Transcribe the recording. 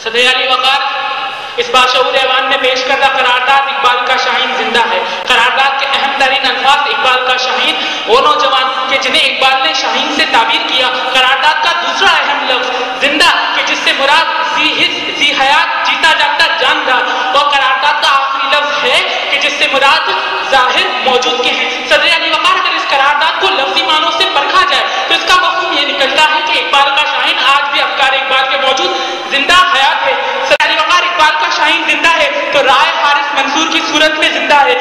صدر علی وقار اس باشعور ایوان میں پیش کردہ قرارداد اقبال کا شاہین زندہ ہے۔ قرارداد کے اہم ترین الفاظ اقبال کا شاہین، وہ نوجوان کہ جنہیں اقبال نے شاہین سے تعبیر کیا۔ قرارداد کا دوسرا اہم لفظ زندہ کہ جس سے مراد ذی حیات جیتا جاگتا جاندار، اور قرارداد کا آخری لفظ ہے کہ جس سے مراد ظاہر موجود کے ہیں۔ صدر علی وقار اگر اس قرارداد کو لفظی معنوں سے پرکھا جائے تو اس کا مفہوم یہ نکلتا ہے کہ اقبال کا شاہین آج بھی افکار اقبال کے موجود زندہ حیات ہے۔ صدر علی وقار اقبال کا شاہین زندہ ہے تو رائے حارث منصور کی صورت میں زندہ ہے،